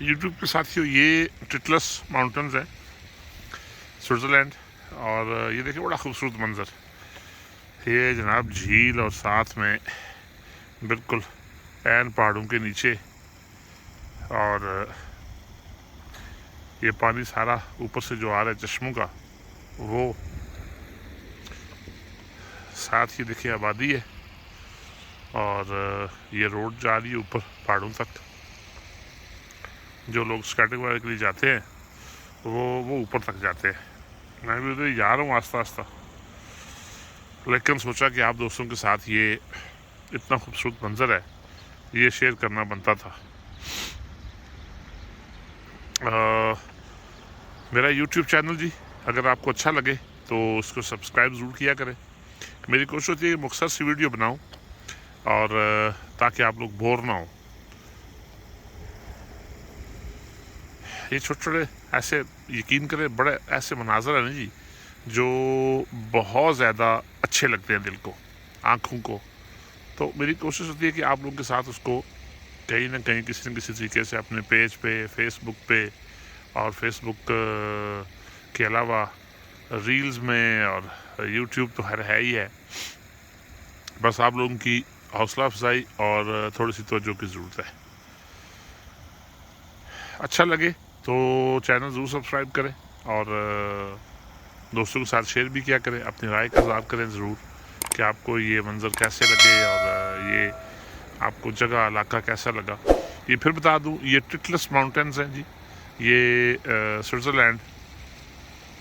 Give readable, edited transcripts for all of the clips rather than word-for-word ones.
YouTube के साथियों, ये टिटलस माउंटेन्स है, स्विट्ज़रलैंड। और ये देखिए बड़ा खूबसूरत मंज़र, ये जनाब झील और साथ में बिल्कुल ऐन पहाड़ों के नीचे, और ये पानी सारा ऊपर से जो आ रहा है चश्मों का, वो साथ ही देखिए आबादी है, और ये रोड जा रही है ऊपर पहाड़ों तक। जो लोग स्केटिंग वगैरह के लिए जाते हैं वो ऊपर तक जाते हैं। मैं भी उधर जा रहा हूँ आस्ता आस्ता, लेकिन सोचा कि आप दोस्तों के साथ ये इतना खूबसूरत मंज़र है, ये शेयर करना बनता था। मेरा YouTube चैनल जी, अगर आपको अच्छा लगे तो उसको सब्सक्राइब ज़रूर किया करें। मेरी कोशिश होती है कि मुख्तसर सी वीडियो बनाऊं, और ताकि आप लोग बोर ना हो। ये छोटे छोटे ऐसे, यकीन करें, बड़े ऐसे मनाज़र हैं ना जी, जो बहुत ज़्यादा अच्छे लगते हैं दिल को, आँखों को। तो मेरी कोशिश होती है कि आप लोगों के साथ उसको कहीं ना कहीं किसी न किसी तरीके से अपने पेज पे, फेसबुक पे, और फेसबुक के अलावा रील्स में, और यूट्यूब तो है ही है। बस आप लोगों की हौसला अफजाई और थोड़ी सी तवज्जो की ज़रूरत है। अच्छा लगे तो चैनल ज़रूर सब्सक्राइब करें, और दोस्तों के साथ शेयर भी किया करें। अपनी राय का इज़हार करें ज़रूर कि आपको ये मंज़र कैसे लगे, और ये आपको जगह इलाका कैसा लगा। ये फिर बता दूं, ये टिटलस माउंटेन्स हैं जी, ये स्विट्ज़रलैंड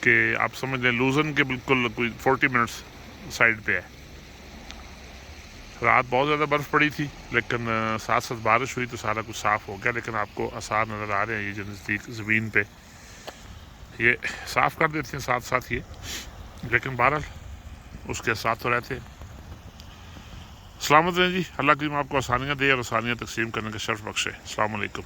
के, आप समझ लें लूज़न के बिल्कुल कोई 40 मिनट्स साइड पे है। रात बहुत ज़्यादा बर्फ़ पड़ी थी, लेकिन साथ साथ बारिश हुई तो सारा कुछ साफ़ हो गया। लेकिन आपको आसार नज़र आ रहे हैं, ये जो नज़दीक ज़मीन पे ये साफ़ कर देते हैं साथ साथ ये, लेकिन बहरहाल उसके साथ तो रहते हैं। सलामत रहें जी, अल्लाह करीम आपको आसानियाँ दे और आसानियाँ तकसीम करने का शर्फ बख्शे। अस्सलाम वालेकुम।